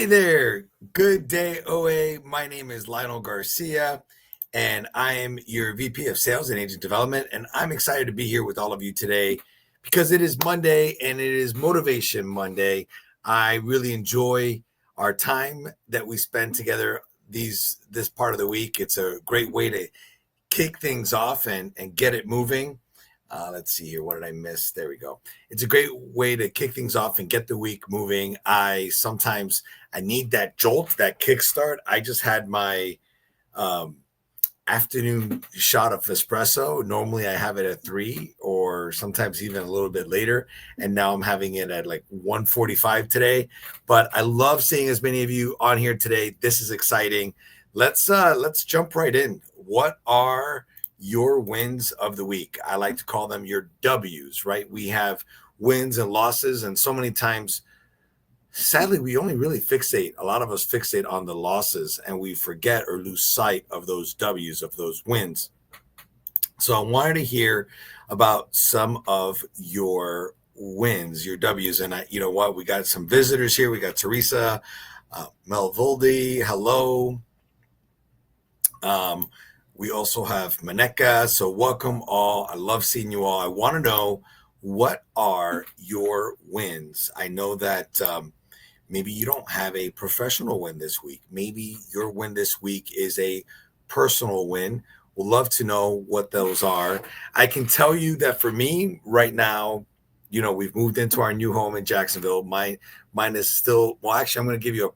Hi there. Good day, OA. My name is Lionel Garcia, and I am your VP of Sales and Agent Development. And I'm excited to be here with all of you today because it is Monday and it is Motivation Monday. I really enjoy our time that we spend together this part of the week. It's a great way to kick things off and get it moving. Let's see here. What did I miss? There we go. It's a great way to kick things off and get the week moving. Sometimes I need that jolt, that kickstart. I just had my um, afternoon shot of espresso. Normally I have it at 3 or sometimes even a little bit later. And now I'm having it at like 1:45 today. But I love seeing as many of you on here today. This is exciting. Let's jump right in. What are your wins of the week? I like to call them your W's, right? We have wins and losses, and so many times, sadly, we only really a lot of us fixate on the losses and we forget or lose sight of those W's, of those wins. So I wanted to hear about some of your wins, your W's. And you know what? We got some visitors here. We got Teresa, Melvoldi. Hello. We also have Maneka. So welcome all. I love seeing you all. I want to know, what are your wins? I know that maybe you don't have a professional win this week. Maybe your win this week is a personal win. We'd love to know what those are. I can tell you that for me right now, we've moved into our new home in Jacksonville. Mine is still, well, actually, I'm going to give you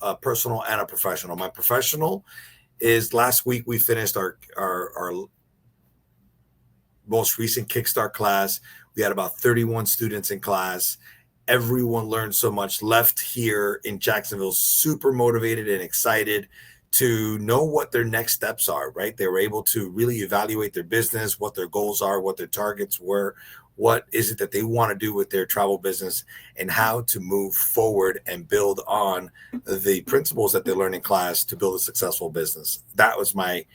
a personal and a professional. My professional is last week we finished our most recent Kickstart class. We had about 31 students in class. Everyone learned so much, left here in Jacksonville super motivated and excited to know what their next steps are, right? They were able to really evaluate their business, what their goals are, what their targets were, what is it that they want to do with their travel business, and how to move forward and build on the principles that they learn in class to build a successful business. That was my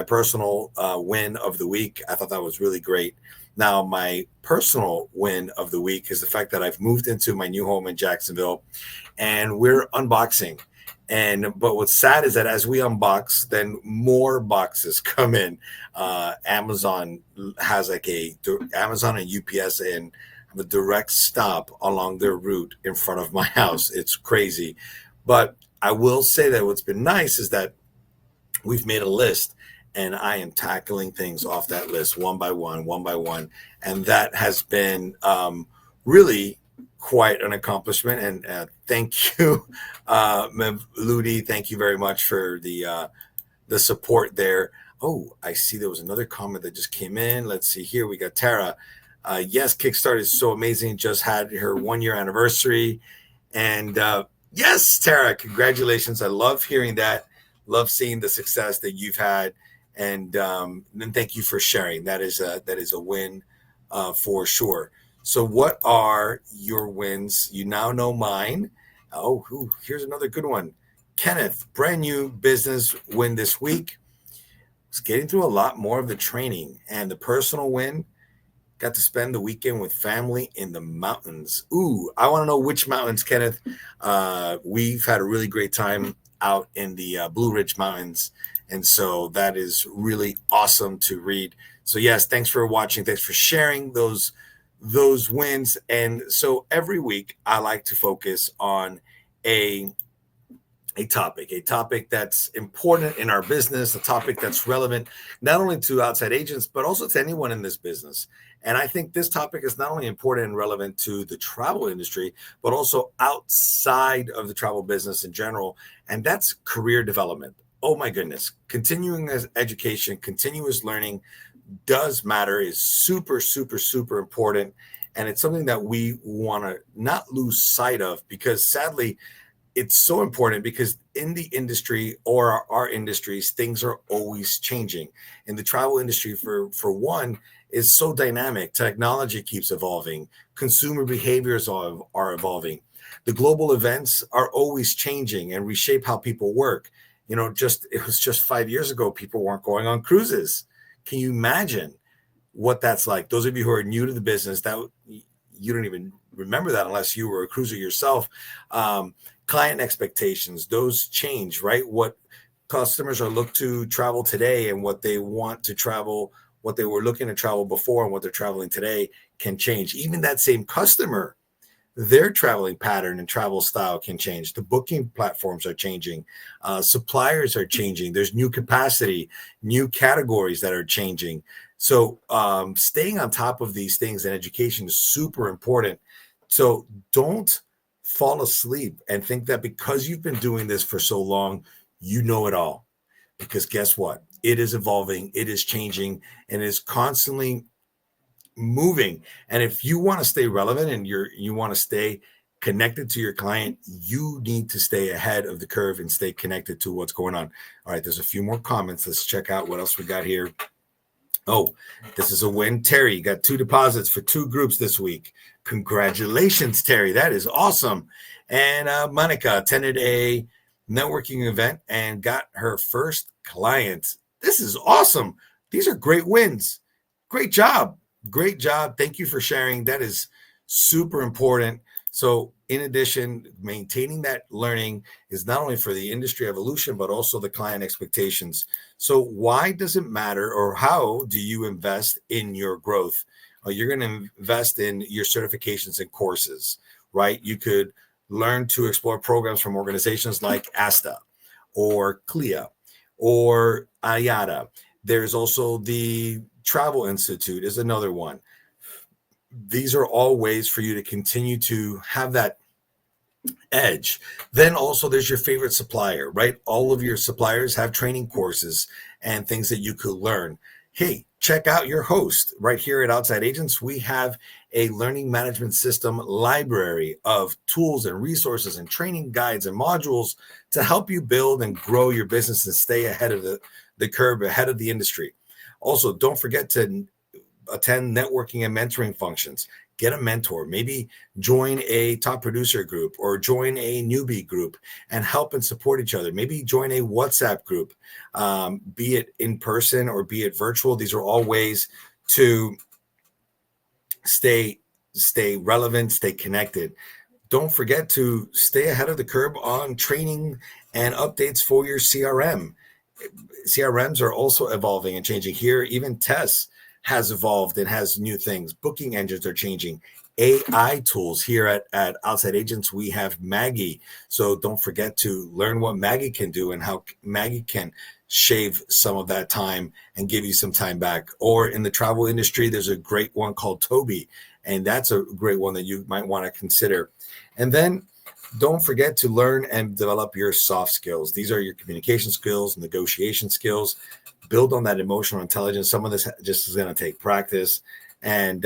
personal win of the week. I thought that was really great. Now, my personal win of the week is the fact that I've moved into my new home in Jacksonville, and we're unboxing. But what's sad is that as we unbox, then more boxes come in. Amazon has Amazon and UPS and have a direct stop along their route in front of my house. It's crazy. But I will say that what's been nice is that we've made a list, and I am tackling things off that list one by one. And that has been really quite an accomplishment. And thank you, Ludi. Thank you very much for the support there. Oh, I see there was another comment that just came in. Let's see here. We got Tara. Yes, Kickstart is so amazing. Just had her 1-year anniversary. And yes, Tara, congratulations. I love hearing that. Love seeing the success that you've had. And then thank you for sharing. That is a win for sure. So what are your wins? You now know mine. Oh, here's another good one. Kenneth, brand new business win this week. Was getting through a lot more of the training, and the personal win, got to spend the weekend with family in the mountains. Ooh, I want to know which mountains, Kenneth. We've had a really great time out in the Blue Ridge Mountains. And so that is really awesome to read. So yes, thanks for watching. Thanks for sharing those wins. And so every week I like to focus on a topic that's important in our business, a topic that's relevant not only to outside agents, but also to anyone in this business. And I think this topic is not only important and relevant to the travel industry, but also outside of the travel business in general. And that's career development. Oh my goodness. Continuing education, continuous learning does matter, is super, super, super important. And it's something that we want to not lose sight of, because sadly, it's so important, because in the industry or our industries, things are always changing. In the travel industry, for one, is so dynamic. Technology keeps evolving. Consumer behaviors are evolving. The global events are always changing and reshape how people work. It was just 5 years ago, people weren't going on cruises. Can you imagine what that's like? Those of you who are new to the business, that you don't even remember that unless you were a cruiser yourself. Client expectations, those change, right? What customers are looked to travel today and what they want to travel, what they were looking to travel before and what they're traveling today can change. Even that same customer, their traveling pattern and travel style can change. The booking platforms are changing. Suppliers are changing. There's new capacity, new categories that are changing. So staying on top of these things in education is super important. So don't fall asleep and think that because you've been doing this for so long, you know it all. Because guess what? It is evolving, it is changing, and it is constantly moving. And if you want to stay relevant and you want to stay connected to your client, you need to stay ahead of the curve and stay connected to what's going on. All right, there's a few more comments. Let's check out what else we got here. Oh, this is a win. Terry, you got 2 deposits for 2 groups this week. Congratulations, Terry. That is awesome. And Monica attended a networking event and got her first client. This is awesome. These are great wins. Great job. Great job. Thank you for sharing. That is super important. So in addition, maintaining that learning is not only for the industry evolution, but also the client expectations. So why does it matter, or how do you invest in your growth? You're going to invest in your certifications and courses, right? You could learn to explore programs from organizations like ASTA or CLIA or IATA. There's also the Travel Institute is another one. These are all ways for you to continue to have that edge. Then also there's your favorite supplier, right? All of your suppliers have training courses and things that you could learn. Hey, check out your host right here at Outside Agents. We have a learning management system library of tools and resources and training guides and modules to help you build and grow your business and stay ahead of the curve, ahead of the industry. Also, don't forget to attend networking and mentoring functions. Get a mentor, maybe join a top producer group or join a newbie group and help and support each other. Maybe join a WhatsApp group, be it in person or be it virtual. These are all ways to stay relevant, stay connected. Don't forget to stay ahead of the curve on training and updates for your CRM. CRMs are also evolving and changing here. Even tests has evolved and has new things. Booking engines are changing. AI tools here at Outside Agents, we have Maggie. So don't forget to learn what Maggie can do and how Maggie can shave some of that time and give you some time back. Or in the travel industry, there's a great one called Toby, and that's a great one that you might want to consider. And then don't forget to learn and develop your soft skills. These are your communication skills, negotiation skills. Build on that emotional intelligence. Some of this just is going to take practice. And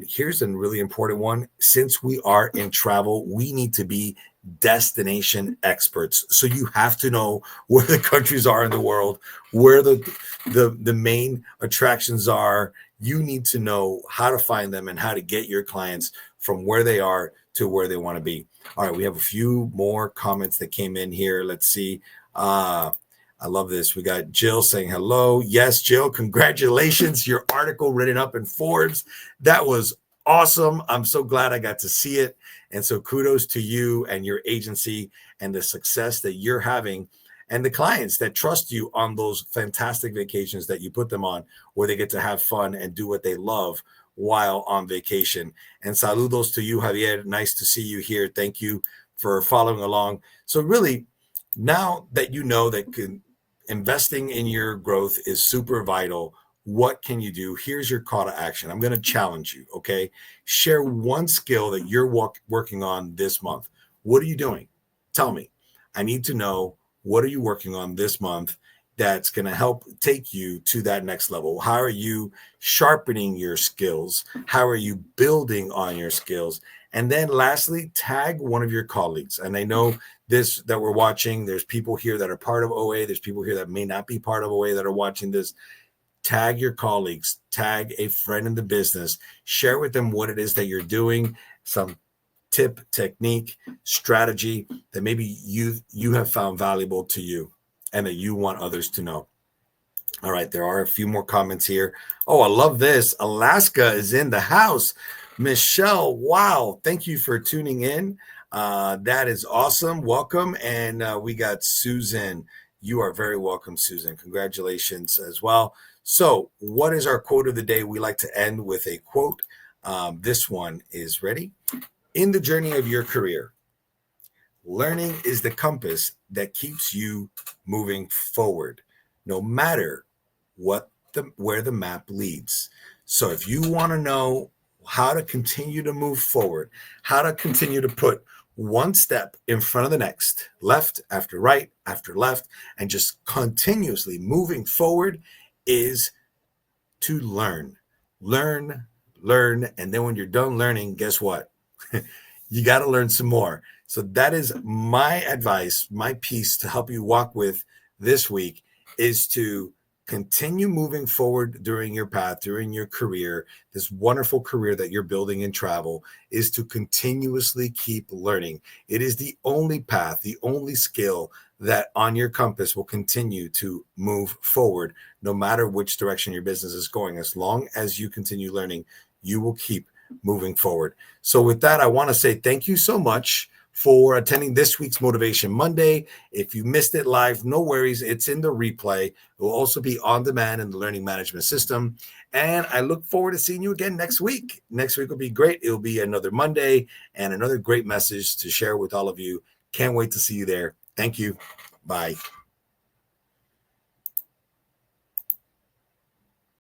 here's a really important one. Since we are in travel, we need to be destination experts. So you have to know where the countries are in the world, where the main attractions are. You need to know how to find them and how to get your clients from where they are to where they want to be. All right, we have a few more comments that came in here. Let's see. I love this. We got Jill saying hello. Yes, Jill, congratulations. Your article written up in Forbes. That was awesome. I'm so glad I got to see it. And so kudos to you and your agency and the success that you're having and the clients that trust you on those fantastic vacations that you put them on, where they get to have fun and do what they love while on vacation. And saludos to you, Javier. Nice to see you here. Thank you for following along. So really, now that you know that investing in your growth is super vital, what can you do? Here's your call to action. I'm going to challenge you, okay? Share one skill that you're working on this month. What are you doing? Tell me. I need to know, what are you working on this month that's going to help take you to that next level? How are you sharpening your skills? How are you building on your skills? And then lastly, tag one of your colleagues. And I know this that we're watching, there's people here that are part of OA. There's people here that may not be part of OA that are watching this. Tag your colleagues, tag a friend in the business, share with them what it is that you're doing, some tip, technique, strategy that maybe you have found valuable to you and that you want others to know. All right, there are a few more comments here. Oh, I love this. Alaska is in the house. Michelle, wow. Thank you for tuning in. That is awesome. Welcome. And we got Susan. You are very welcome, Susan. Congratulations as well. So, what is our quote of the day? We like to end with a quote. This one is ready. In the journey of your career, learning is the compass that keeps you moving forward, no matter where the map leads. So if you want to know how to continue to move forward, how to continue to put one step in front of the next, left after right after left, and just continuously moving forward, is to learn, learn. And then when you're done learning, guess what? You got to learn some more. So that is my advice, my piece to help you walk with this week, is to continue moving forward during your path, during your career, this wonderful career that you're building in travel, is to continuously keep learning. It is the only path, the only skill that on your compass will continue to move forward, no matter which direction your business is going. As long as you continue learning, you will keep moving forward. So with that, I want to say thank you so much for attending this week's Motivation Monday. If you missed it live, no worries. It's in the replay. It will also be on demand in the learning management system. And I look forward to seeing you again next week. Next week will be great. It'll be another Monday and another great message to share with all of you. Can't wait to see you there. Thank you. Bye.